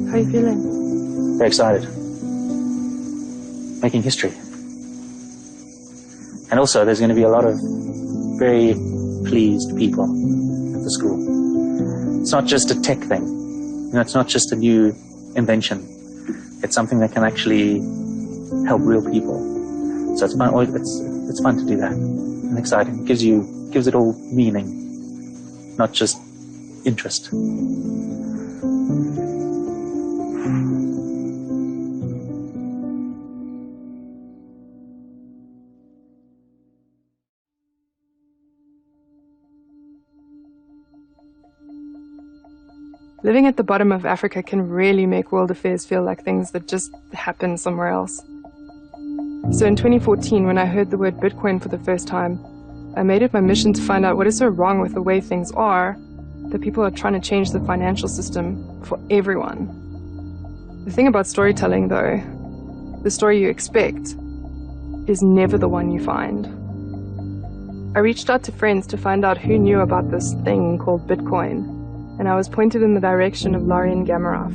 How are you feeling? Very excited. Making history. And also, there's going to be a lot of very pleased people at the school. It's not just a tech thing. You know, it's not just a new invention. It's something that can actually help real people. So it's fun. It's fun to do that and exciting. It gives it all meaning, not just interest. Living at the bottom of Africa can really make world affairs feel like things that just happen somewhere else. So in 2014, when I heard the word Bitcoin for the first time, I made it my mission to find out what is so wrong with the way things are that people are trying to change the financial system for everyone. The thing about storytelling, though, the story you expect is never the one you find. I reached out to friends to find out who knew about this thing called Bitcoin, and I was pointed in the direction of Lauren Gamarov.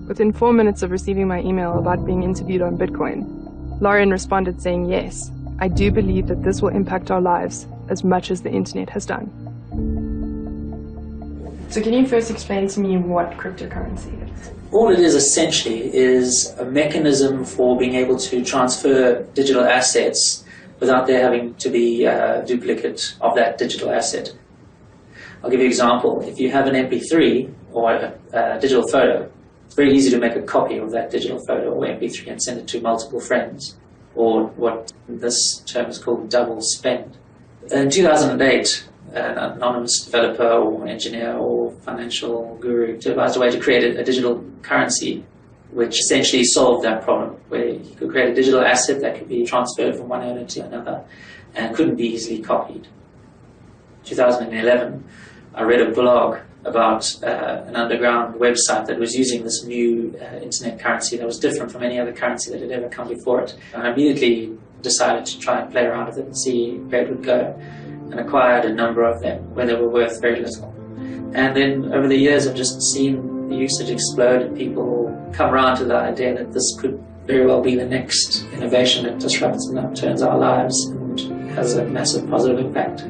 Within 4 minutes of receiving my email about being interviewed on Bitcoin, Lauren responded saying, yes, I do believe that this will impact our lives as much as the internet has done. So can you first explain to me what cryptocurrency is? All it is essentially is a mechanism for being able to transfer digital assets without there having to be a duplicate of that digital asset. I'll give you an example. If you have an MP3 or a digital photo, it's very easy to make a copy of that digital photo or MP3 and send it to multiple friends, or what this term is called double spend. In 2008, an anonymous developer or engineer or financial guru devised a way to create a digital currency which essentially solved that problem, where you could create a digital asset that could be transferred from one owner to another and couldn't be easily copied. 2011, I read a blog about an underground website that was using this new internet currency that was different from any other currency that had ever come before it. And I immediately decided to try and play around with it and see where it would go, and acquired a number of them where they were worth very little. And then over the years I've just seen the usage explode, and people come around to the idea that this could very well be the next innovation that disrupts and upturns our lives and has a massive positive impact.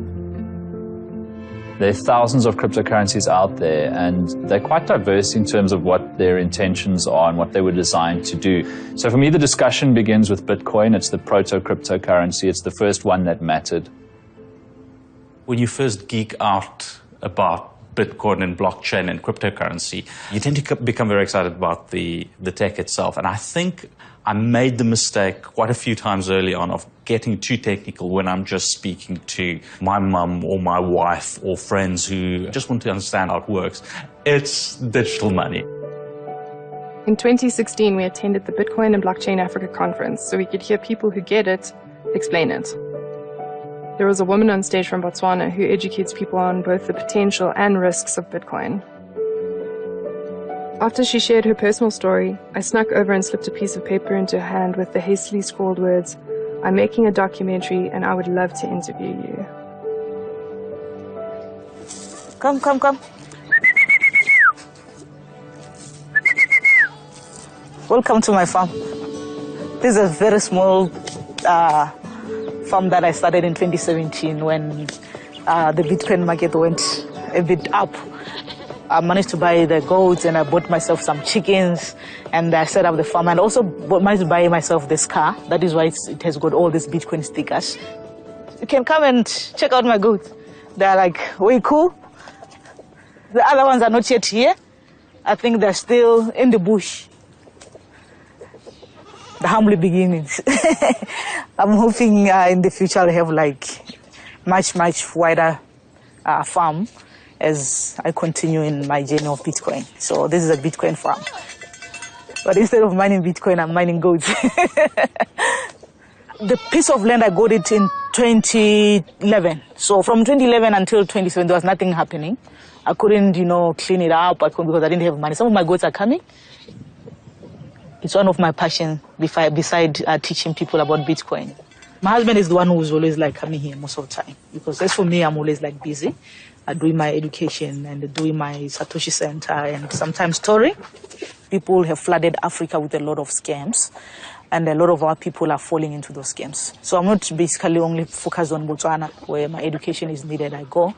There are thousands of cryptocurrencies out there, and they're quite diverse in terms of what their intentions are and what they were designed to do. So for me, the discussion begins with Bitcoin. It's the proto-cryptocurrency. It's the first one that mattered. When you first geek out about Bitcoin and blockchain and cryptocurrency, you tend to become very excited about the tech itself. And I think I made the mistake quite a few times early on of getting too technical when I'm just speaking to my mum or my wife or friends who just want to understand how it works. It's digital money. In 2016, we attended the Bitcoin and Blockchain Africa conference so we could hear people who get it explain it. There was a woman on stage from Botswana who educates people on both the potential and risks of Bitcoin. After she shared her personal story, I snuck over and slipped a piece of paper into her hand with the hastily scrawled words, "I'm making a documentary and I would love to interview you." Come, come, come. Welcome to my farm. This is a very small farm that I started in 2017 when the Bitcoin market went a bit up. I managed to buy the goats and I bought myself some chickens and I set up the farm, and also managed to buy myself this car. That is why it has got all these Bitcoin stickers. You can come and check out my goats. They're like way cool. The other ones are not yet here. I think they're still in the bush. The humble beginnings. I'm hoping in the future I'll have like much wider farm as I continue in my journey of Bitcoin. So this is a Bitcoin farm. But instead of mining Bitcoin, I'm mining goats. The piece of land, I got it in 2011. So from 2011 until 2017, there was nothing happening. I couldn't, clean it up because I didn't have money. Some of my goats are coming. It's one of my passions beside teaching people about Bitcoin. My husband is the one who's always like coming here most of the time, because as for me, I'm always like busy doing my education and doing my Satoshi Center and sometimes touring. People have flooded Africa with a lot of scams, and a lot of our people are falling into those scams. So I'm not basically only focused on Botswana, where my education is needed, I go.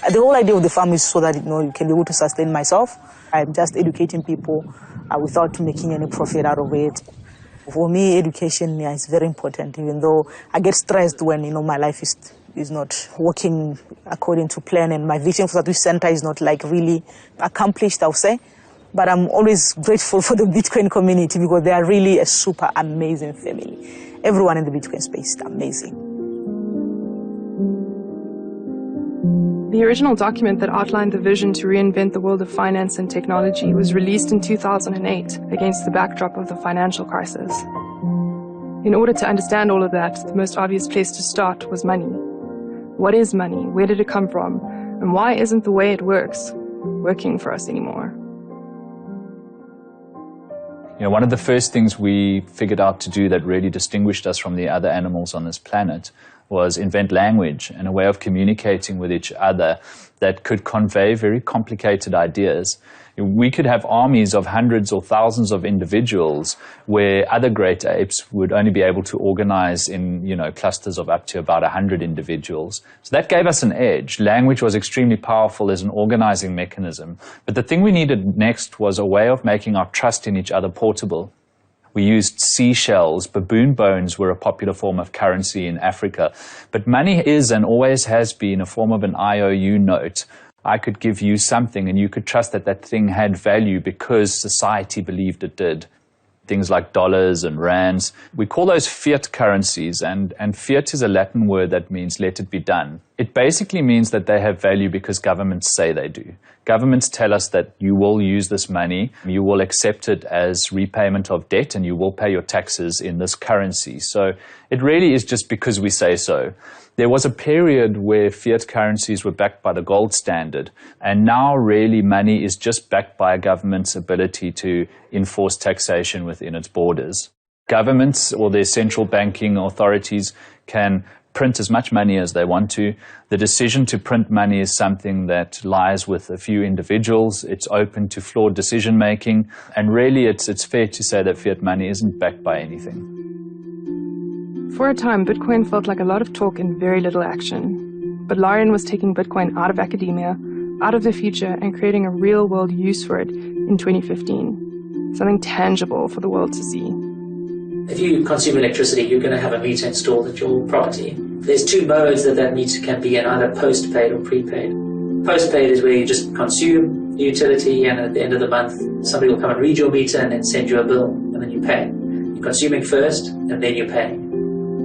The whole idea of the farm is so that you can be able to sustain myself. I'm just educating people without making any profit out of it. For me, education is very important, even though I get stressed when my life is not working according to plan, and my vision for Satoshi Center is not like really accomplished, I'll say. But I'm always grateful for the Bitcoin community, because they are really a super amazing family. Everyone in the Bitcoin space is amazing. The original document that outlined the vision to reinvent the world of finance and technology was released in 2008 against the backdrop of the financial crisis. In order to understand all of that, the most obvious place to start was money. What is money? Where did it come from? And why isn't the way it works working for us anymore? One of the first things we figured out to do that really distinguished us from the other animals on this planet was invent language and a way of communicating with each other that could convey very complicated ideas. We could have armies of hundreds or thousands of individuals where other great apes would only be able to organize in, clusters of up to about 100 individuals. So that gave us an edge. Language was extremely powerful as an organizing mechanism. But the thing we needed next was a way of making our trust in each other portable. We used seashells. Baboon bones were a popular form of currency in Africa. But money is and always has been a form of an IOU note. I could give you something and you could trust that that thing had value because society believed it did. Things like dollars and rands. We call those fiat currencies, and fiat is a Latin word that means let it be done. It basically means that they have value because governments say they do. Governments tell us that you will use this money, you will accept it as repayment of debt, and you will pay your taxes in this currency. So it really is just because we say so. There was a period where fiat currencies were backed by the gold standard, and now really money is just backed by a government's ability to enforce taxation within its borders. Governments or their central banking authorities can print as much money as they want to. The decision to print money is something that lies with a few individuals. It's open to flawed decision making, and really it's fair to say that fiat money isn't backed by anything. For a time, Bitcoin felt like a lot of talk and very little action. But Larian was taking Bitcoin out of academia, out of the future, and creating a real-world use for it in 2015. Something tangible for the world to see. If you consume electricity, you're going to have a meter installed at your property. There's two modes that meter can be in, either postpaid or prepaid. Postpaid is where you just consume the utility, and at the end of the month, somebody will come and read your meter and then send you a bill, and then you pay. You're consuming first, and then you're paying.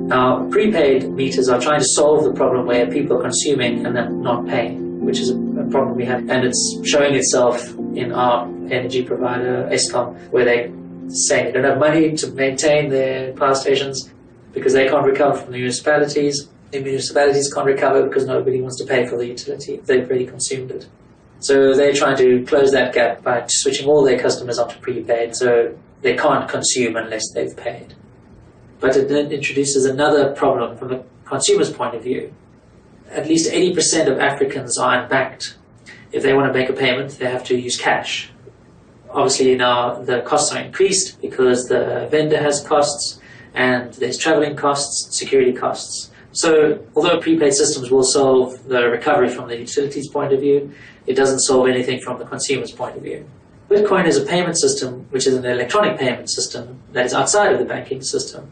Now, prepaid meters are trying to solve the problem where people are consuming and then not paying, which is a problem we have. And it's showing itself in our energy provider, Eskom, where they say they don't have money to maintain their power stations because they can't recover from the municipalities. The municipalities can't recover because nobody wants to pay for the utility. They've already consumed it. So they're trying to close that gap by switching all their customers onto prepaid, so they can't consume unless they've paid. But it then introduces another problem from the consumer's point of view. At least 80% of Africans are unbanked. If they want to make a payment, they have to use cash. Obviously now the costs are increased because the vendor has costs, and there's traveling costs, security costs. So although prepaid systems will solve the recovery from the utilities point of view, it doesn't solve anything from the consumer's point of view. Bitcoin is a payment system, which is an electronic payment system that is outside of the banking system.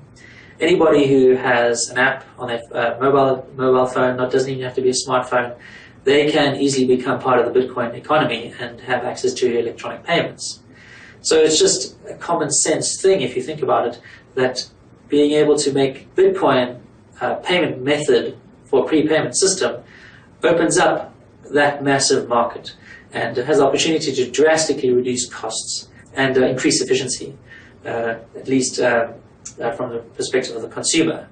Anybody who has an app on their mobile phone, doesn't even have to be a smartphone, they can easily become part of the Bitcoin economy and have access to electronic payments. So it's just a common sense thing, if you think about it, that being able to make Bitcoin a payment method for a prepayment system opens up that massive market and has the opportunity to drastically reduce costs and increase efficiency, at least from the perspective of the consumer.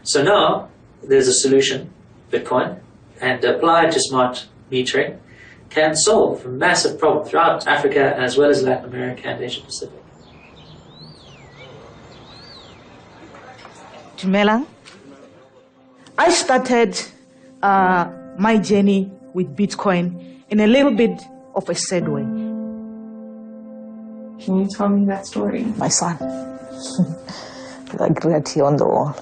So now there's a solution, Bitcoin, and applied to smart metering can solve a massive problem throughout Africa as well as Latin America and Asia Pacific. Dumelang. I started my journey with Bitcoin in a little bit of a sad way. Can you tell me that story? My son. Like right here on the wall.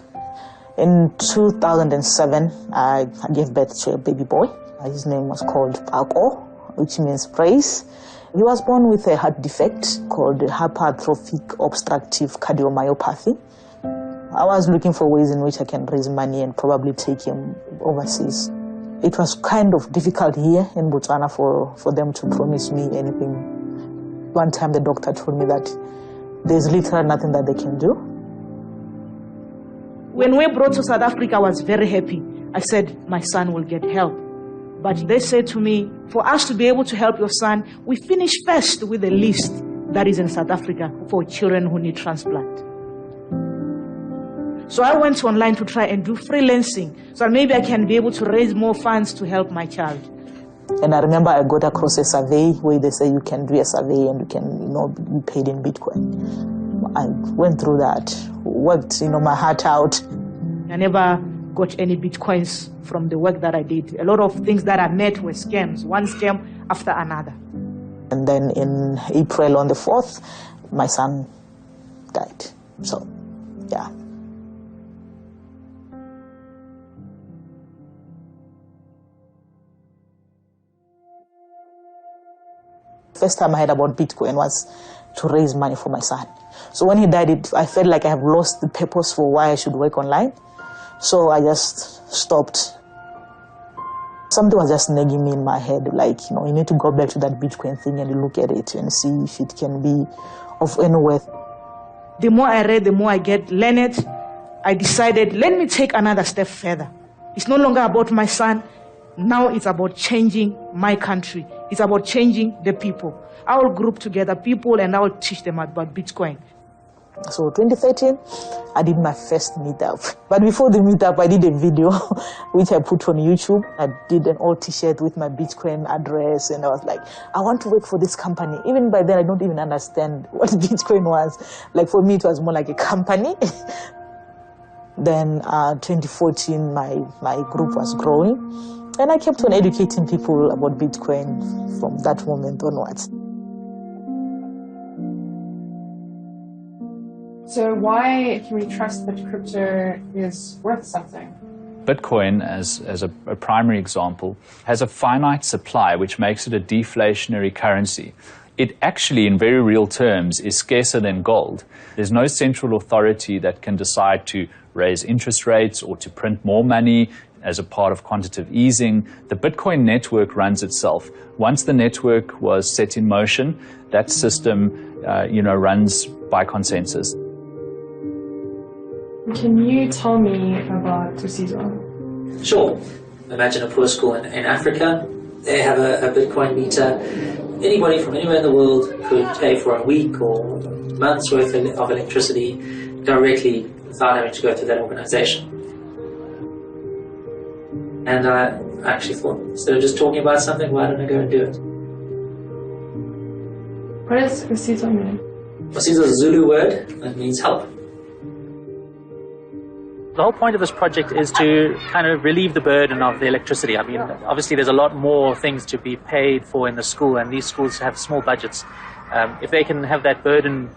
In 2007, I gave birth to a baby boy. His name was called Ako, which means praise. He was born with a heart defect called hypertrophic obstructive cardiomyopathy. I was looking for ways in which I can raise money and probably take him overseas. It was kind of difficult here in Botswana for them to promise me anything. One time the doctor told me that there's literally nothing that they can do. When we brought to South Africa, I was very happy. I said, my son will get help. But they said to me, for us to be able to help your son, we finish first with a list that is in South Africa for children who need transplant. So I went online to try and do freelancing, so maybe I can be able to raise more funds to help my child. And I remember I got across a survey where they say you can do a survey and you can, be paid in Bitcoin. I went through that, worked, my heart out. I never got any Bitcoins from the work that I did. A lot of things that I met were scams, one scam after another. And then in April on the 4th, my son died. So, yeah. First time I heard about Bitcoin was to raise money for my son. So when he died, I felt like I have lost the purpose for why I should work online. So I just stopped. Something was just nagging me in my head, like, you need to go back to that Bitcoin thing and look at it and see if it can be of any worth. The more I read, the more I get learned. I decided, let me take another step further. It's no longer about my son. Now it's about changing my country. It's about changing the people. I will group together people and I will teach them about Bitcoin. So 2013, I did my first meetup. But before the meetup, I did a video which I put on YouTube. I did an old t-shirt with my Bitcoin address and I was like, I want to work for this company. Even by then, I don't even understand what Bitcoin was. Like for me, it was more like a company. Then 2014, my group was growing. And I kept on educating people about Bitcoin from that moment onwards. So why can we trust that crypto is worth something? Bitcoin, as a primary example, has a finite supply, which makes it a deflationary currency. It actually, in very real terms, is scarcer than gold. There's no central authority that can decide to raise interest rates or to print more money as a part of quantitative easing. The Bitcoin network runs itself. Once the network was set in motion, that system, runs by consensus. Can you tell me about Tusizo? Sure. Imagine a poor school in Africa. They have a Bitcoin meter. Anybody from anywhere in the world could pay for a week or month's worth of electricity directly without having to go through that organization. And I actually thought, instead of just talking about something, why don't I go and do it? What does Tusizo mean? Tusizo is a Zulu word that means help. The whole point of this project is to kind of relieve the burden of the electricity. I mean, obviously there's a lot more things to be paid for in the school, and these schools have small budgets. If they can have that burden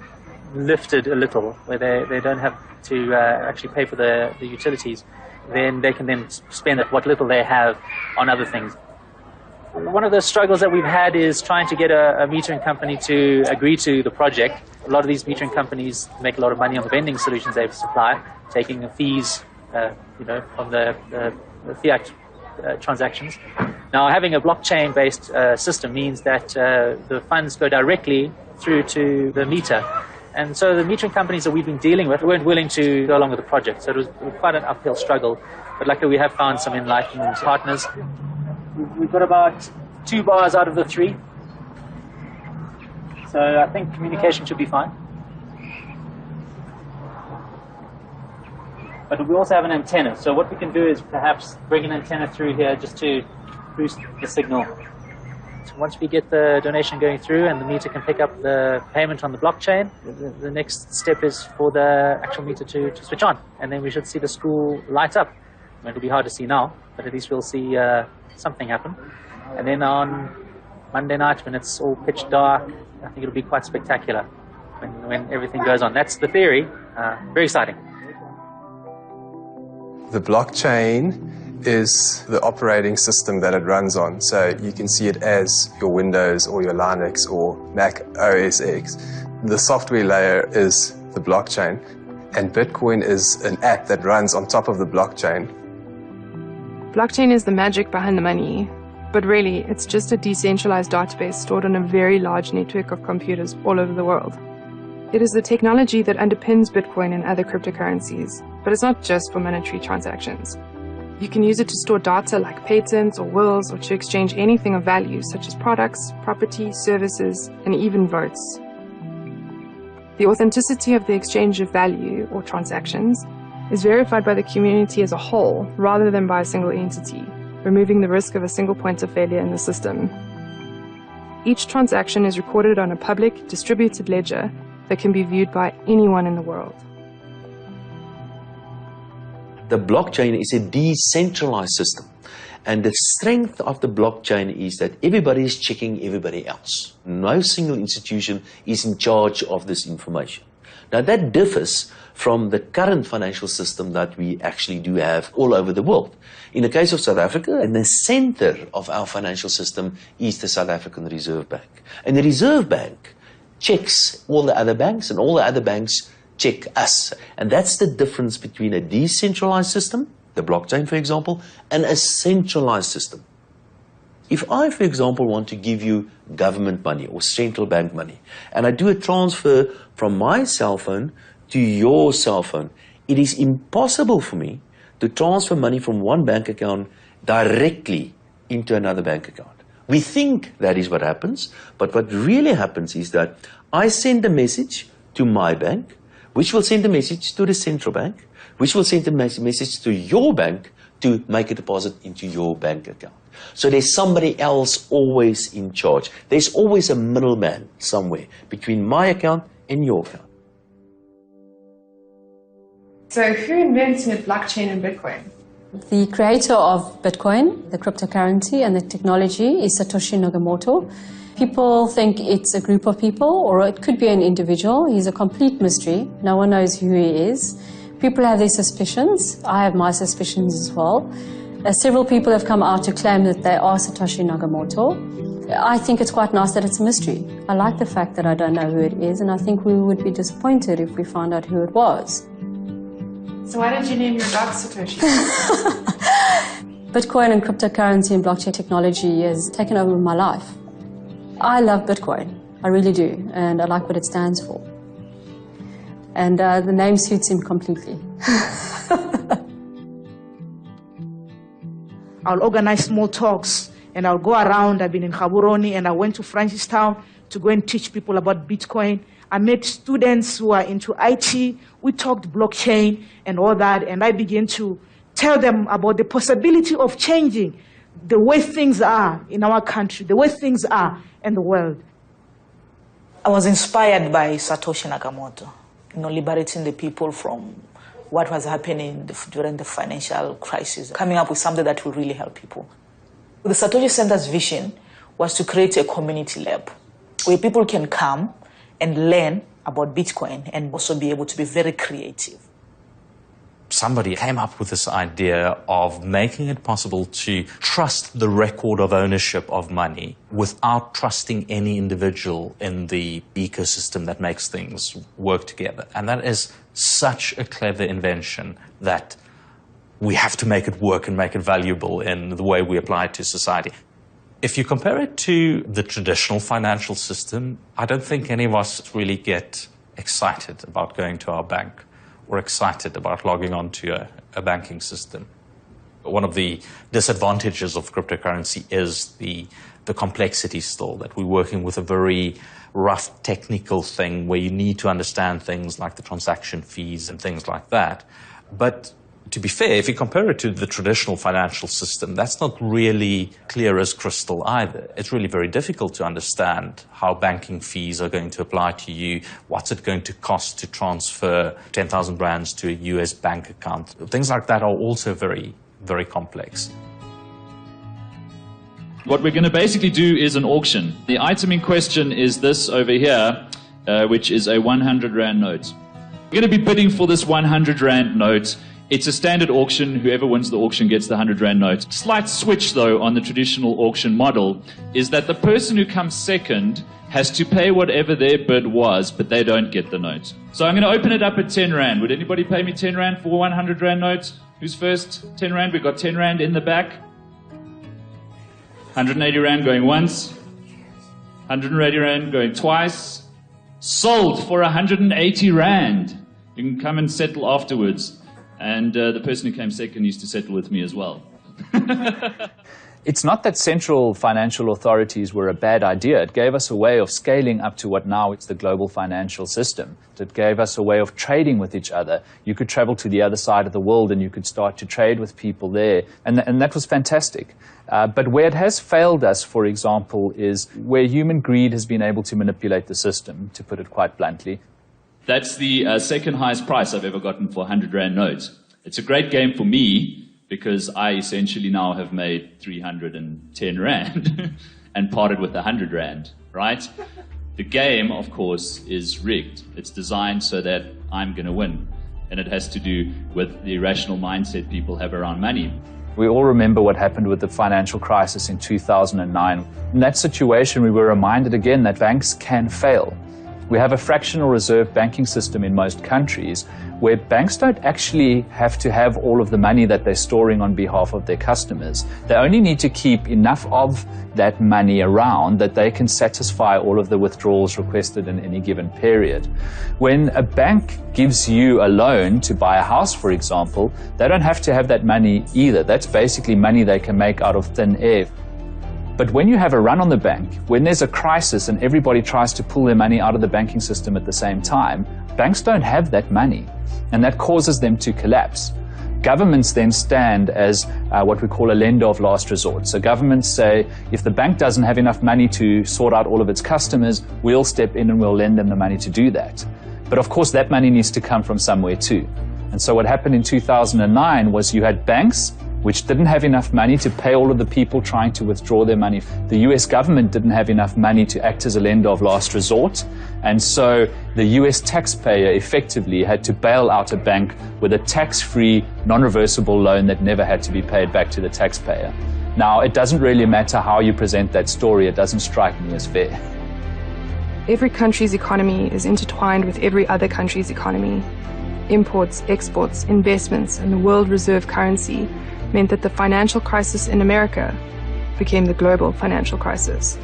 lifted a little, where they don't have to actually pay for the utilities, then they can then spend what little they have on other things. One of the struggles that we've had is trying to get a metering company to agree to the project. A lot of these metering companies make a lot of money on the vending solutions they supply, taking fees, from the fiat transactions. Now, having a blockchain-based system means that the funds go directly through to the meter. And so the metering companies that we've been dealing with weren't willing to go along with the project. So it was quite an uphill struggle. But luckily we have found some enlightened partners. We've got about 2 bars out of the 3. So I think communication should be fine. But we also have an antenna. So what we can do is perhaps bring an antenna through here just to boost the signal once we get the donation going through and the meter can pick up the payment on the blockchain, the next step is for the actual meter to switch on. And then we should see the school light up. It'll be hard to see now, but at least we'll see something happen. And then on Monday night, when it's all pitch dark, I think it'll be quite spectacular when everything goes on. That's the theory. Very exciting. The blockchain is the operating system that it runs on. So you can see it as your Windows or your Linux or Mac OS X. The software layer is the blockchain, and Bitcoin is an app that runs on top of the blockchain. Blockchain is the magic behind the money, but really it's just a decentralized database stored on a very large network of computers all over the world. It is the technology that underpins Bitcoin and other cryptocurrencies, but it's not just for monetary transactions. You can use it to store data like patents or wills, or to exchange anything of value such as products, property, services, and even votes. The authenticity of the exchange of value or transactions is verified by the community as a whole rather than by a single entity, removing the risk of a single point of failure in the system. Each transaction is recorded on a public, distributed ledger that can be viewed by anyone in the world. The blockchain is a decentralized system, and the strength of the blockchain is that everybody is checking everybody else. No single institution is in charge of this information. Now that differs from the current financial system that we actually do have all over the world. In the case of South Africa, in the center of our financial system is the South African Reserve Bank. And the Reserve Bank checks all the other banks, and all the other banks check us. And that's the difference between a decentralized system, the blockchain for example, and a centralized system. If I, for example, want to give you government money or central bank money, and I do a transfer from my cell phone to your cell phone, it is impossible for me to transfer money from one bank account directly into another bank account. We think that is what happens, but what really happens is that I send a message to my bank, which will send a message to the central bank, which will send a message to your bank to make a deposit into your bank account. So there's somebody else always in charge. There's always a middleman somewhere between my account and your account. So who invented blockchain and Bitcoin? The creator of Bitcoin, the cryptocurrency and the technology, is Satoshi Nakamoto. People think it's a group of people, or it could be an individual. He's a complete mystery. No one knows who he is. People have their suspicions. I have my suspicions as well. Several people have come out to claim that they are Satoshi Nakamoto. I think it's quite nice that it's a mystery. I like the fact that I don't know who it is, and I think we would be disappointed if we found out who it was. So why did you name your dog Satoshi? Bitcoin and cryptocurrency and blockchain technology has taken over my life. I love Bitcoin, I really do, and I like what it stands for. And the name suits him completely. I'll organize small talks and I'll go around. I've been in Gaborone and I went to Francistown to go and teach people about Bitcoin. I met students who are into IT. We talked blockchain and all that, and I began to tell them about the possibility of changing the way things are in our country, the way things are in the world. I was inspired by Satoshi Nakamoto, liberating the people from what was happening during the financial crisis, coming up with something that will really help people. The Satoshi Center's vision was to create a community lab where people can come and learn about Bitcoin and also be able to be very creative. Somebody came up with this idea of making it possible to trust the record of ownership of money without trusting any individual in the ecosystem that makes things work together. And that is such a clever invention that we have to make it work and make it valuable in the way we apply it to society. If you compare it to the traditional financial system, I don't think any of us really get excited about going to our bank or excited about logging on to a banking system. One of the disadvantages of cryptocurrency is the complexity still, that we're working with a very rough technical thing where you need to understand things like the transaction fees and things like that. But To be fair, if you compare it to the traditional financial system, that's not really clear as crystal either. It's really very difficult to understand how banking fees are going to apply to you, what's it going to cost to transfer 10,000 rands to a US bank account. Things like that are also very, very complex. What we're going to basically do is an auction. The item in question is this over here, which is a 100 Rand note. We're going to be bidding for this 100 Rand note. It's a standard auction. Whoever wins the auction gets the 100 Rand note. Slight switch, though, on the traditional auction model is that the person who comes second has to pay whatever their bid was, but they don't get the note. So I'm going to open it up at 10 Rand. Would anybody pay me 10 Rand for 100 Rand note? Who's first? 10 Rand. We've got 10 Rand in the back. 180 Rand going once. 180 Rand going twice. Sold for 180 Rand. You can come and settle afterwards. And the person who came second used to settle with me as well. It's not that central financial authorities were a bad idea. It gave us a way of scaling up to what now is the global financial system. It gave us a way of trading with each other. You could travel to the other side of the world and you could start to trade with people there. And that was fantastic. But where it has failed us, for example, is where human greed has been able to manipulate the system, to put it quite bluntly. That's the second highest price I've ever gotten for a 100 Rand note. It's a great game for me because I essentially now have made 310 Rand and parted with 100 Rand, right? The game, of course, is rigged. It's designed so that I'm going to win. And it has to do with the irrational mindset people have around money. We all remember what happened with the financial crisis in 2009. In that situation, we were reminded again that banks can fail. We have a fractional reserve banking system in most countries where banks don't actually have to have all of the money that they're storing on behalf of their customers. They only need to keep enough of that money around that they can satisfy all of the withdrawals requested in any given period. When a bank gives you a loan to buy a house, for example, they don't have to have that money either. That's basically money they can make out of thin air. But when you have a run on the bank, when there's a crisis and everybody tries to pull their money out of the banking system at the same time, banks don't have that money, and that causes them to collapse. Governments then stand as what we call a lender of last resort. So governments say, if the bank doesn't have enough money to sort out all of its customers, we'll step in and we'll lend them the money to do that. But of course, that money needs to come from somewhere too. And so what happened in 2009 was you had banks which didn't have enough money to pay all of the people trying to withdraw their money. The US government didn't have enough money to act as a lender of last resort, and so the US taxpayer effectively had to bail out a bank with a tax-free, non-reversible loan that never had to be paid back to the taxpayer. Now, it doesn't really matter how you present that story, it doesn't strike me as fair. Every country's economy is intertwined with every other country's economy. Imports, exports, investments, and the world reserve currency meant that the financial crisis in America became the global financial crisis.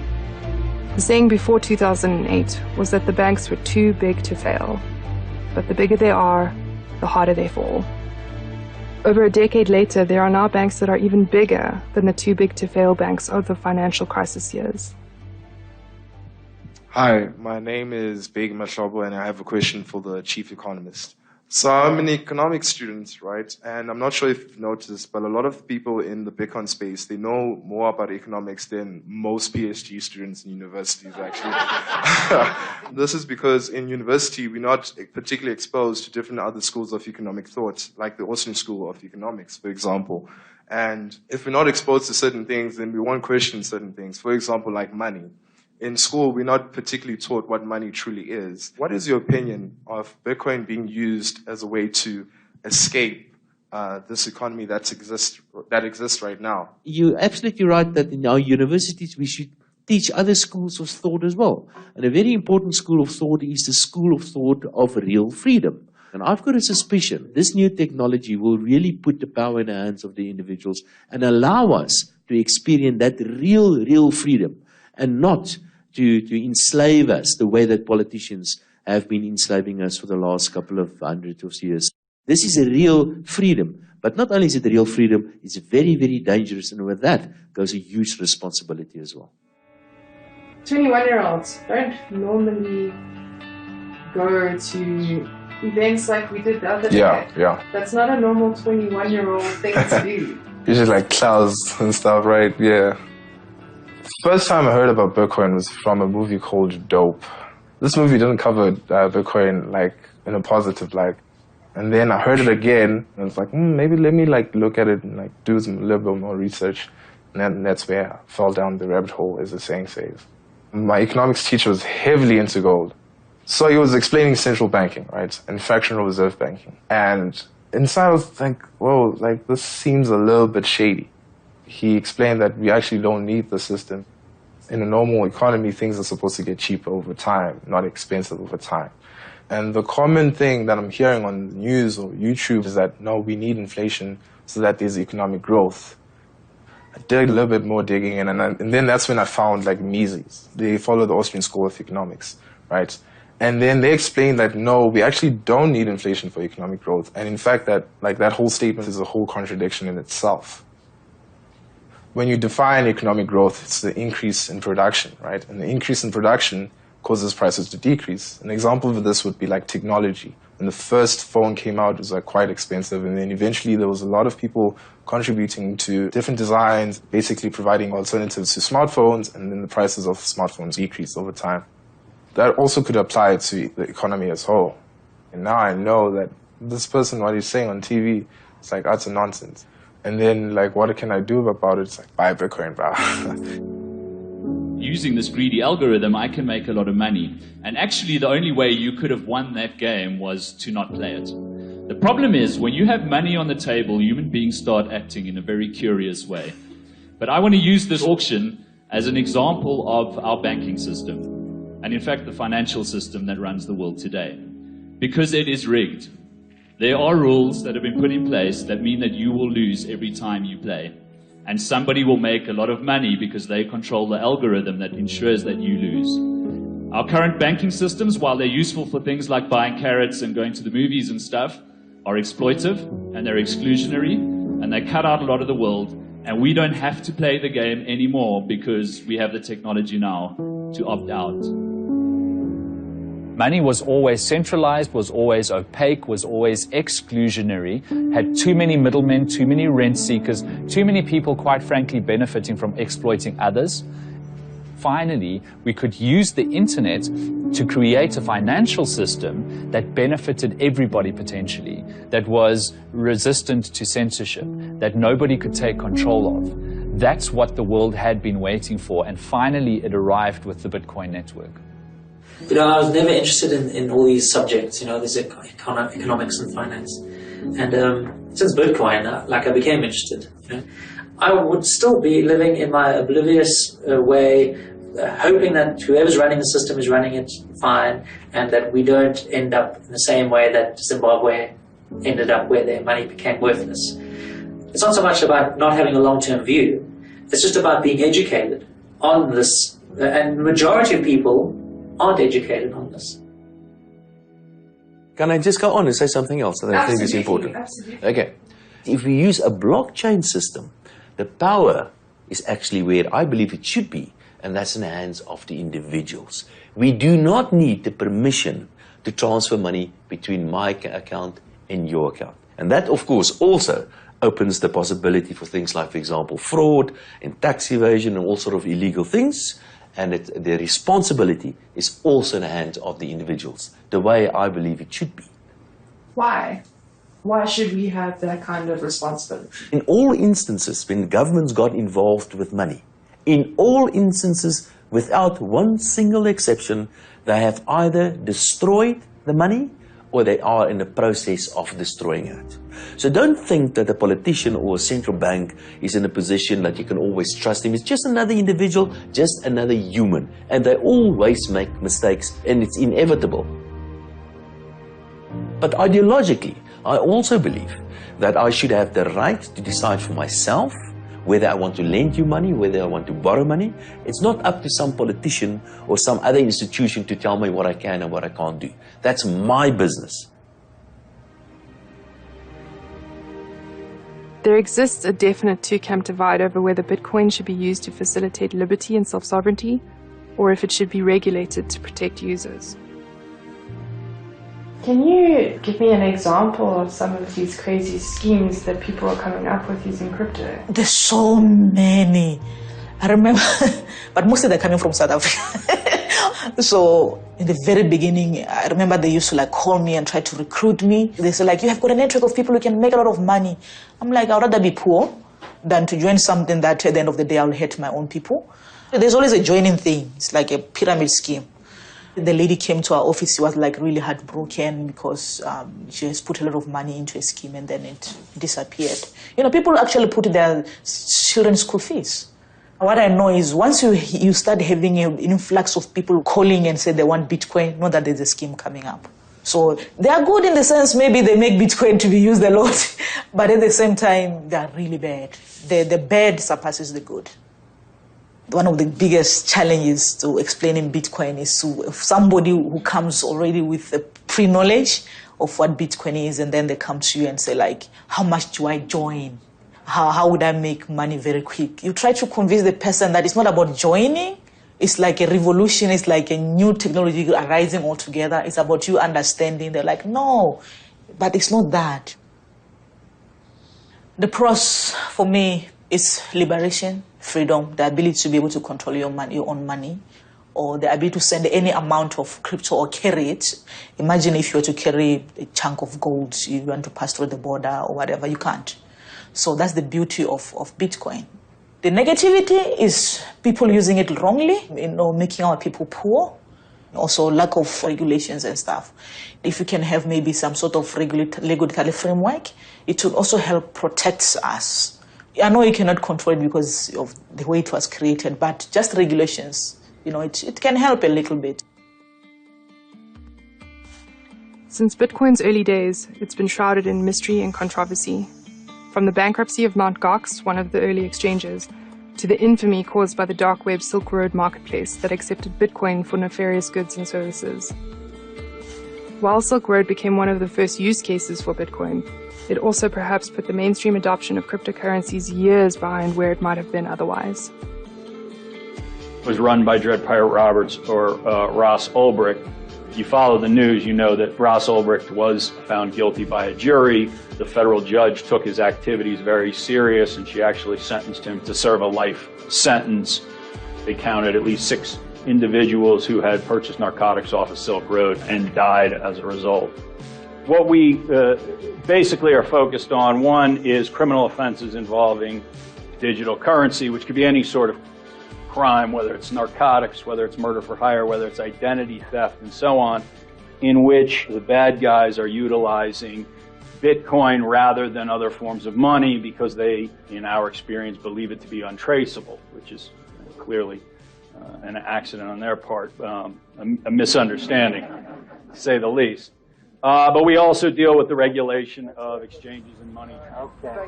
The saying before 2008 was that the banks were too big to fail, but the bigger they are, the harder they fall. Over a decade later, there are now banks that are even bigger than the too big to fail banks of the financial crisis years. Hi, my name is Beg Mashobo, and I have a question for the chief economist. So I'm an economics student, right? And I'm not sure if you've noticed, but a lot of people in the Bitcoin space, they know more about economics than most PhD students in universities, actually. This is because in university, we're not particularly exposed to different other schools of economic thought, like the Austrian School of Economics, for example. And if we're not exposed to certain things, then we won't question certain things. For example, like money. In school, we're not particularly taught what money truly is. What is your opinion of Bitcoin being used as a way to escape this economy that exists right now? You're absolutely right that in our universities we should teach other schools of thought as well. And a very important school of thought is the school of thought of real freedom. And I've got a suspicion this new technology will really put the power in the hands of the individuals and allow us to experience that real freedom, and not to enslave us the way that politicians have been enslaving us for the last couple of hundreds of years. This is a real freedom. But not only is it a real freedom, it's very, very dangerous. And with that goes a huge responsibility as well. 21-year-olds don't normally go to events like we did the other day. Yeah. That's not a normal 21-year-old thing to do. It's just like clouds and stuff, right? Yeah. First time I heard about Bitcoin was from a movie called Dope. This movie didn't cover Bitcoin like in a positive light. And then I heard it again, and it's like, maybe let me like look at it and like do a little bit more research. And that's where I fell down the rabbit hole, as the saying says. My economics teacher was heavily into gold. So he was explaining central banking, right, and fractional reserve banking. And inside I was like, whoa, like this seems a little bit shady. He explained that we actually don't need the system. In a normal economy, things are supposed to get cheaper over time, not expensive over time. And the common thing that I'm hearing on the news or YouTube is that, no, we need inflation so that there's economic growth. I did a little bit more digging in, and then that's when I found like Mises. They follow the Austrian school of economics, right? And then they explained that, no, we actually don't need inflation for economic growth. And in fact, that whole statement is a whole contradiction in itself. When you define economic growth, it's the increase in production, right? And the increase in production causes prices to decrease. An example of this would be like technology. When the first phone came out, it was like quite expensive, and then eventually there was a lot of people contributing to different designs, basically providing alternatives to smartphones, and then the prices of smartphones decreased over time. That also could apply to the economy as a whole. And now I know that this person, what he's saying on TV, it's like utter nonsense. And then, like, what can I do about it? It's like, buy Bitcoin, bro. Using this greedy algorithm, I can make a lot of money. And actually, the only way you could have won that game was to not play it. The problem is, when you have money on the table, human beings start acting in a very curious way. But I want to use this auction as an example of our banking system. And in fact, the financial system that runs the world today. Because it is rigged. There are rules that have been put in place that mean that you will lose every time you play. And somebody will make a lot of money because they control the algorithm that ensures that you lose. Our current banking systems, while they're useful for things like buying carrots and going to the movies and stuff, are exploitive and they're exclusionary and they cut out a lot of the world, and we don't have to play the game anymore because we have the technology now to opt out. Money was always centralized, was always opaque, was always exclusionary, had too many middlemen, too many rent seekers, too many people, quite frankly, benefiting from exploiting others. Finally, we could use the internet to create a financial system that benefited everybody potentially, that was resistant to censorship, that nobody could take control of. That's what the world had been waiting for, and finally it arrived with the Bitcoin network. You know, I was never interested in all these subjects, you know, this economics and finance. And since Bitcoin, I became interested, you know. I would still be living in my oblivious way, hoping that whoever's running the system is running it fine, and that we don't end up in the same way that Zimbabwe ended up, where their money became worthless. It's not so much about not having a long-term view. It's just about being educated on this. And the majority of people aren't educated on this. Can I just go on and say something else that I think is important? Absolutely. Okay. If we use a blockchain system, the power is actually where I believe it should be, and that's in the hands of the individuals. We do not need the permission to transfer money between my account and your account. And that, of course, also opens the possibility for things like, for example, fraud and tax evasion and all sort of illegal things. And the responsibility is also in the hands of the individuals, the way I believe it should be. Why? Why should we have that kind of responsibility? In all instances, when governments got involved with money, in all instances, without one single exception, they have either destroyed the money or they are in the process of destroying it. So don't think that a politician or a central bank is in a position that you can always trust him. It's just another individual, just another human. And they always make mistakes, and it's inevitable. But ideologically, I also believe that I should have the right to decide for myself whether I want to lend you money, whether I want to borrow money. It's not up to some politician or some other institution to tell me what I can and what I can't do. That's my business. There exists a definite two-camp divide over whether Bitcoin should be used to facilitate liberty and self-sovereignty, or if it should be regulated to protect users. Can you give me an example of some of these crazy schemes that people are coming up with using crypto? There's so many. I remember, but mostly they're coming from South Africa. So in the very beginning, I remember they used to like call me and try to recruit me. They say like, you have got a network of people who can make a lot of money. I'm like, I'd rather be poor than to join something that at the end of the day I'll hurt my own people. There's always a joining thing. It's like a pyramid scheme. The lady came to our office. She was like really heartbroken because she has put a lot of money into a scheme and then it disappeared. You know, people actually put their children's school fees. What I know is once you start having an influx of people calling and say they want Bitcoin, know that there's a scheme coming up. So they are good in the sense maybe they make Bitcoin to be used a lot, but at the same time they are really bad. The bad surpasses the good. One of the biggest challenges to explaining Bitcoin is to somebody who comes already with a pre-knowledge of what Bitcoin is, and then they come to you and say like, how much do I join? How would I make money very quick? You try to convince the person that it's not about joining. It's like a revolution. It's like a new technology arising altogether. It's about you understanding. They're like, no, but it's not that. The pros for me is liberation, freedom, the ability to be able to control your own money, or the ability to send any amount of crypto or carry it. Imagine if you were to carry a chunk of gold, you want to pass through the border or whatever, you can't. So that's the beauty of Bitcoin. The negativity is people using it wrongly, making our people poor. Also lack of regulations and stuff. If you can have maybe some sort of regulatory framework, it will also help protect us. I know you cannot control it because of the way it was created, but just regulations, it can help a little bit. Since Bitcoin's early days, it's been shrouded in mystery and controversy. From the bankruptcy of Mt. Gox, one of the early exchanges, to the infamy caused by the dark web Silk Road marketplace that accepted Bitcoin for nefarious goods and services. While Silk Road became one of the first use cases for Bitcoin, it also perhaps put the mainstream adoption of cryptocurrencies years behind where it might have been otherwise. It was run by Dread Pirate Roberts or Ross Ulbricht. If you follow the news, you know that Ross Ulbricht was found guilty by a jury. The federal judge took his activities very serious, and she actually sentenced him to serve a life sentence. They counted at least 6 individuals who had purchased narcotics off of Silk Road and died as a result. What we basically are focused on, one is criminal offenses involving digital currency, which could be any sort of crime, whether it's narcotics, whether it's murder for hire, whether it's identity theft, and so on, in which the bad guys are utilizing Bitcoin rather than other forms of money because they, in our experience, believe it to be untraceable, which is clearly an accident on their part, a misunderstanding, to say the least. But we also deal with the regulation of exchanges and money. Okay.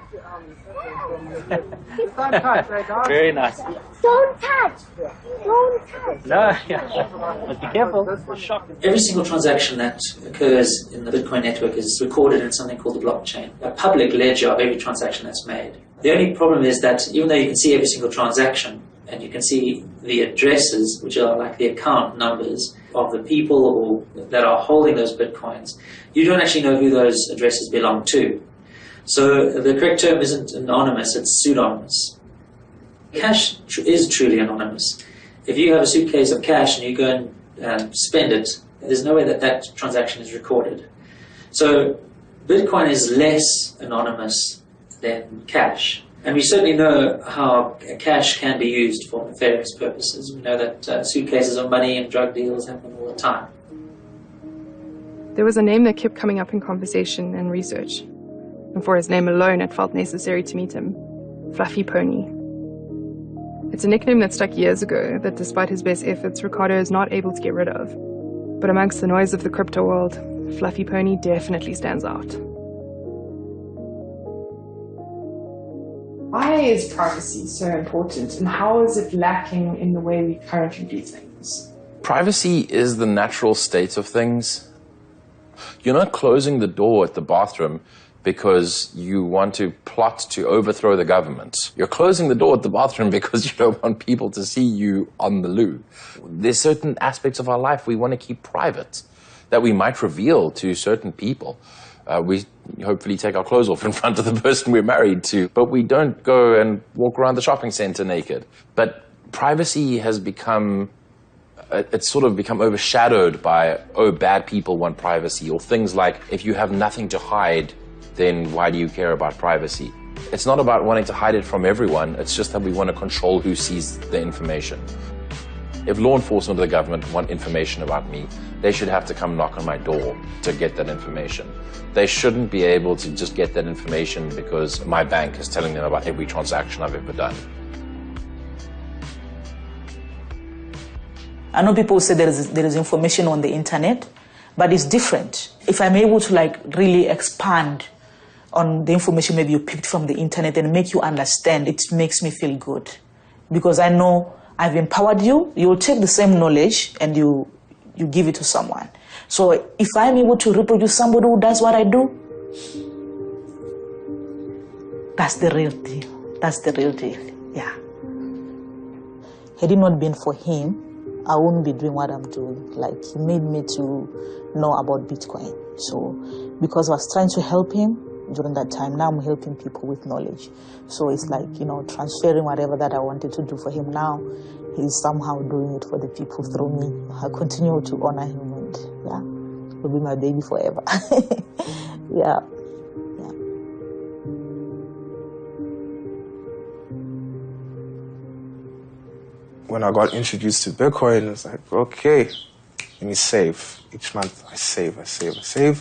Very nice. Don't touch. Don't touch. No, yeah. Be careful. Every single transaction that occurs in the Bitcoin network is recorded in something called the blockchain, a public ledger of every transaction that's made. The only problem is that even though you can see every single transaction, and you can see the addresses, which are like the account numbers of the people that are holding those Bitcoins, you don't actually know who those addresses belong to. So the correct term isn't anonymous, it's pseudonymous. Cash is truly anonymous. If you have a suitcase of cash and you go and spend it, there's no way that that transaction is recorded. So Bitcoin is less anonymous than cash. And we certainly know how cash can be used for nefarious purposes. We know that suitcases of money and drug deals happen all the time. There was a name that kept coming up in conversation and research. And for his name alone, it felt necessary to meet him. Fluffy Pony. It's a nickname that stuck years ago that despite his best efforts, Ricardo is not able to get rid of. But amongst the noise of the crypto world, Fluffy Pony definitely stands out. Why is privacy so important, and how is it lacking in the way we currently do things? Privacy is the natural state of things. You're not closing the door at the bathroom because you want to plot to overthrow the government. You're closing the door at the bathroom because you don't want people to see you on the loo. There's certain aspects of our life we want to keep private. that we might reveal to certain people. We hopefully take our clothes off in front of the person we're married to, but we don't go and walk around the shopping center naked. But privacy has become, it's sort of become overshadowed by, oh, bad people want privacy, or things like, if you have nothing to hide, then why do you care about privacy? It's not about wanting to hide it from everyone, it's just that we want to control who sees the information. If law enforcement or the government want information about me, they should have to come knock on my door to get that information. They shouldn't be able to just get that information because my bank is telling them about every transaction I've ever done. I know people say there is information on the internet, but it's different. If I'm able to like really expand on the information maybe you picked from the internet and make you understand, it makes me feel good. Because I know I've empowered you, you'll take the same knowledge and you give it to someone. So if I'm able to reproduce somebody who does what I do, that's the real deal. That's the real deal, yeah. Had it not been for him, I wouldn't be doing what I'm doing. Like, he made me to know about Bitcoin. So because I was trying to help him during that time, now I'm helping people with knowledge. So it's like, you know, transferring whatever that I wanted to do for him now, he's somehow doing it for the people through me. I continue to honor him, and yeah, he'll be my baby forever. Yeah. When I got introduced to Bitcoin, it's like, okay, let me save. Each month I save. I'm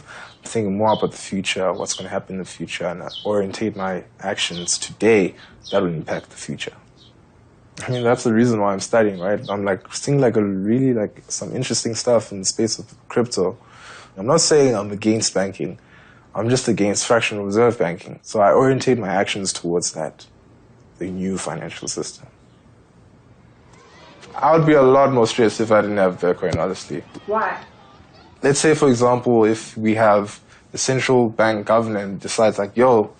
thinking more about the future, what's going to happen in the future, and I orientate my actions today that will impact the future. I mean, that's the reason why I'm studying, right? I'm like seeing like some interesting stuff in the space of crypto. I'm not saying I'm against banking. I'm just against fractional reserve banking. So I orientate my actions towards that, the new financial system. I would be a lot more stressed if I didn't have Bitcoin, honestly. Why? Let's say, for example, if we have the central bank government decides like, yo,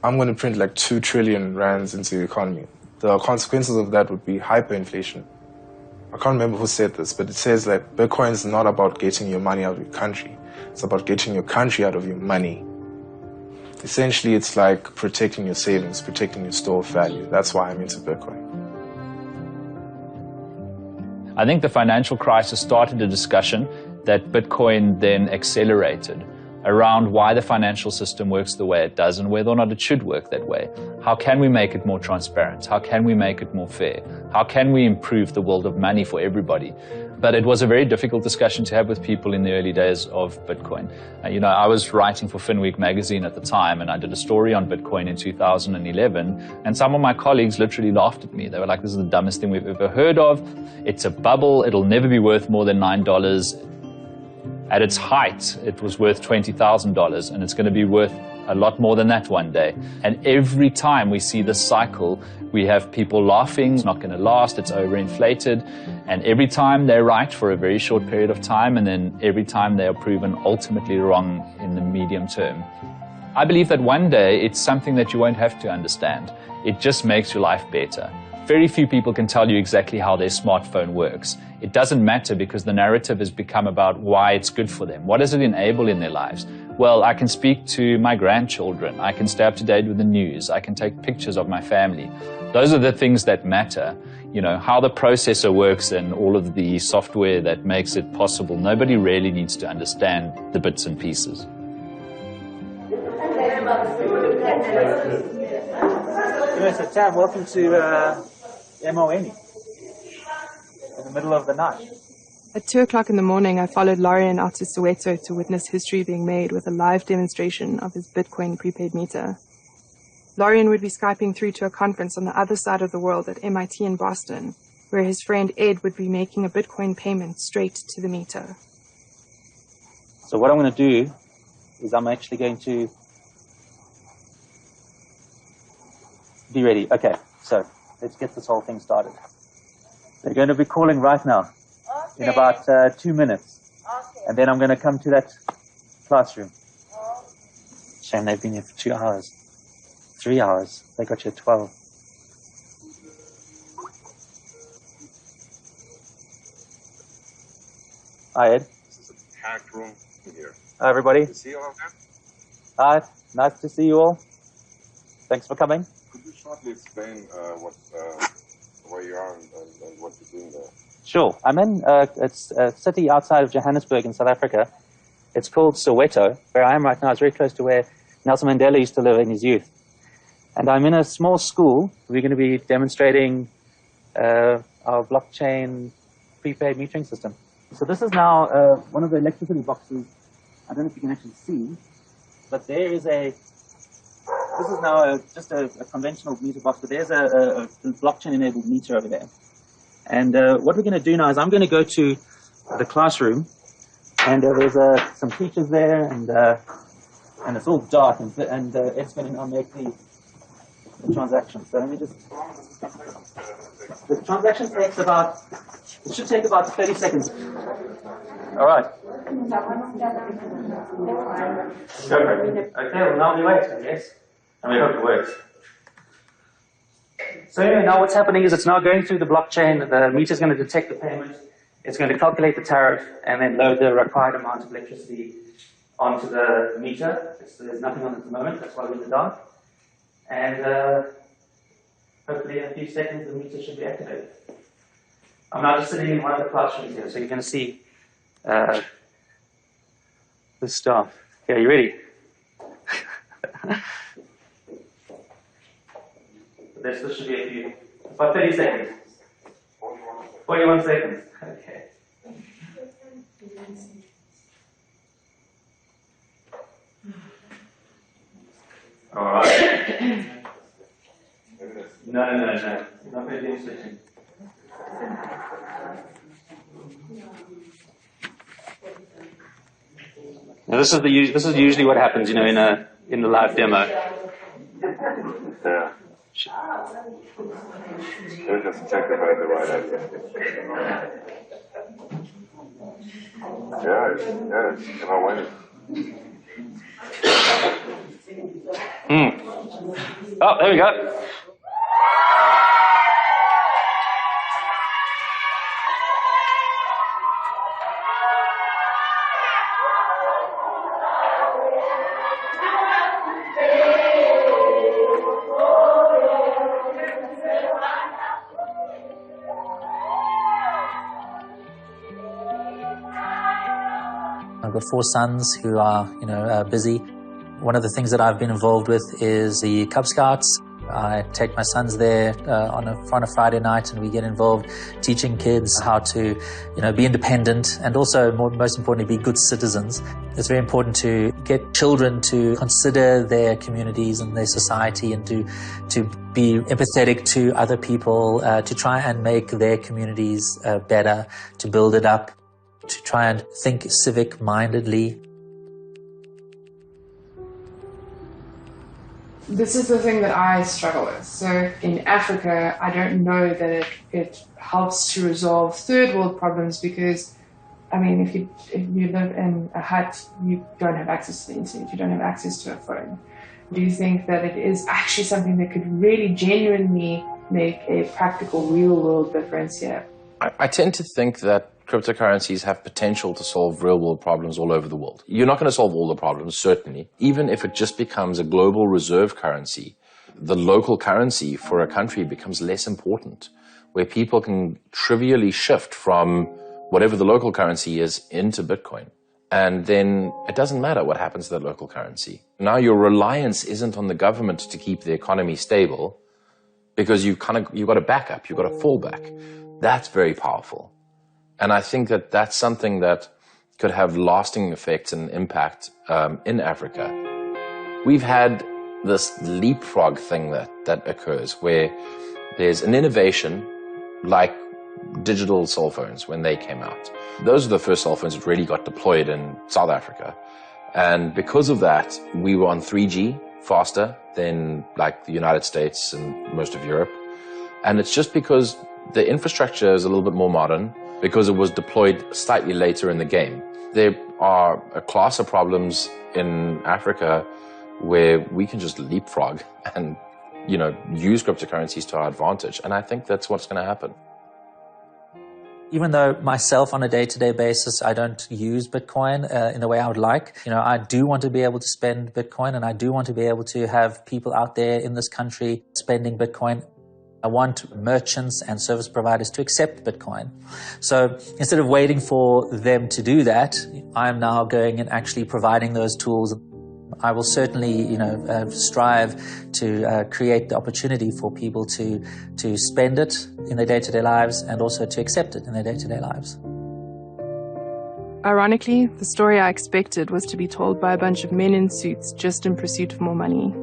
I'm going to print like 2 trillion rands into the economy. The consequences of that would be hyperinflation. I can't remember who said this, but it says that Bitcoin is not about getting your money out of your country. It's about getting your country out of your money. Essentially, it's like protecting your savings, protecting your store of value. That's why I'm into Bitcoin. I think the financial crisis started a discussion that Bitcoin then accelerated around why the financial system works the way it does and whether or not it should work that way. How can we make it more transparent? How can we make it more fair? How can we improve the world of money for everybody? But it was a very difficult discussion to have with people in the early days of Bitcoin. You know, I was writing for FinWeek magazine at the time, and I did a story on Bitcoin in 2011, and some of my colleagues literally laughed at me. They were like, this is the dumbest thing we've ever heard of. It's a bubble. It'll never be worth more than $9. At its height, it was worth $20,000, and it's going to be worth a lot more than that one day. And every time we see this cycle, we have people laughing, it's not going to last, it's overinflated. And every time they're right for a very short period of time, and then every time they are proven ultimately wrong in the medium term. I believe that one day it's something that you won't have to understand. It just makes your life better. Very few people can tell you exactly how their smartphone works. It doesn't matter because the narrative has become about why it's good for them. What does it enable in their lives? Well, I can speak to my grandchildren. I can stay up to date with the news. I can take pictures of my family. Those are the things that matter. You know, how the processor works and all of the software that makes it possible. Nobody really needs to understand the bits and pieces. Mr. Tam, welcome to MON. In the middle of the night. At 2 o'clock in the morning, I followed Lorian out to Soweto to witness history being made with a live demonstration of his Bitcoin prepaid meter. Lorian would be Skyping through to a conference on the other side of the world at MIT in Boston, where his friend Ed would be making a Bitcoin payment straight to the meter. So what I'm going to do is I'm actually going to be ready. Okay, so let's get this whole thing started. They're going to be calling right now in about 2 minutes. And then I'm going to come to that classroom. Shame they've been here for 2 hours. 3 hours. They got you at 12. Hi, Ed. packed room here. Hi, everybody. To see you all there. Hi, nice to see you all. Thanks for coming. Could you shortly explain where you are and what you're doing there? Sure. I'm in it's a city outside of Johannesburg in South Africa. It's called Soweto. Where I am right now is very close to where Nelson Mandela used to live in his youth. And I'm in a small school. We're going to be demonstrating our blockchain prepaid metering system. So this is now one of the electricity boxes. I don't know if you can actually see, but there is this is now just a conventional meter box, but there's a blockchain-enabled meter over there. And what we're going to do now is I'm going to go to the classroom, and there's some teachers there, and it's all dark, and Ed's going to now make the transaction. So let me just... The transaction takes it should take about 30 seconds. All right. Okay, well now we wait, I guess. And we hope it works. So anyway, now what's happening is it's now going through the blockchain. The meter is going to detect the payment. It's going to calculate the tariff and then load the required amount of electricity onto the meter. There's nothing on it at the moment. That's why we're in the dark. And hopefully in a few seconds the meter should be activated. I'm now just sitting in one of the classrooms here, so you're going to see the staff. Yeah, you ready? This should be about 30 seconds. 41 seconds. Okay. All right. No. You're not going to do switching. Now this is usually what happens, in the live demo. Yeah. We'll just check if I have the right idea. Yeah, if I win it. Oh, there we go. I've got 4 sons who are, busy. One of the things that I've been involved with is the Cub Scouts. I take my sons there on a Friday night, and we get involved teaching kids how to, be independent and also, most importantly, be good citizens. It's very important to get children to consider their communities and their society and to be empathetic to other people, to try and make their communities better, to build it up, to try and think civic-mindedly. This is the thing that I struggle with. So in Africa, I don't know that it helps to resolve third world problems because, if you live in a hut, you don't have access to the internet, you don't have access to a phone. Do you think that it is actually something that could really genuinely make a practical, real-world difference here? I tend to think that cryptocurrencies have potential to solve real-world problems all over the world. You're not going to solve all the problems, certainly. Even if it just becomes a global reserve currency, the local currency for a country becomes less important, where people can trivially shift from whatever the local currency is into Bitcoin. And then it doesn't matter what happens to that local currency. Now your reliance isn't on the government to keep the economy stable, because you've got a backup, you've got a fallback. That's very powerful. And I think that that's something that could have lasting effects and impact in Africa. We've had this leapfrog thing that occurs where there's an innovation like digital cell phones when they came out. Those are the first cell phones that really got deployed in South Africa. And because of that, we were on 3G faster than like the United States and most of Europe. And it's just because the infrastructure is a little bit more modern, because it was deployed slightly later in the game. There are a class of problems in Africa where we can just leapfrog and, use cryptocurrencies to our advantage. And I think that's what's going to happen. Even though myself on a day-to-day basis, I don't use Bitcoin in the way I would like, I do want to be able to spend Bitcoin, and I do want to be able to have people out there in this country spending Bitcoin. I want merchants and service providers to accept Bitcoin. So instead of waiting for them to do that, I'm now going and actually providing those tools. I will certainly, strive to create the opportunity for people to spend it in their day-to-day lives and also to accept it in their day-to-day lives. Ironically, the story I expected was to be told by a bunch of men in suits just in pursuit of more money.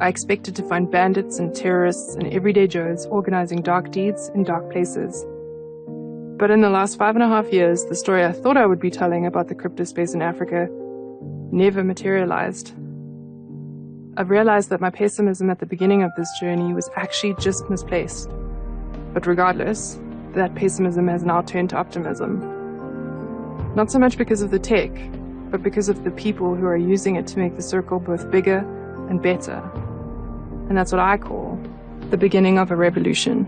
I expected to find bandits and terrorists and everyday Joes organizing dark deeds in dark places. But in the last 5.5 years, the story I thought I would be telling about the crypto space in Africa never materialized. I've realized that my pessimism at the beginning of this journey was actually just misplaced. But regardless, that pessimism has now turned to optimism. Not so much because of the tech, but because of the people who are using it to make the circle both bigger and better. And that's what I call the beginning of a revolution.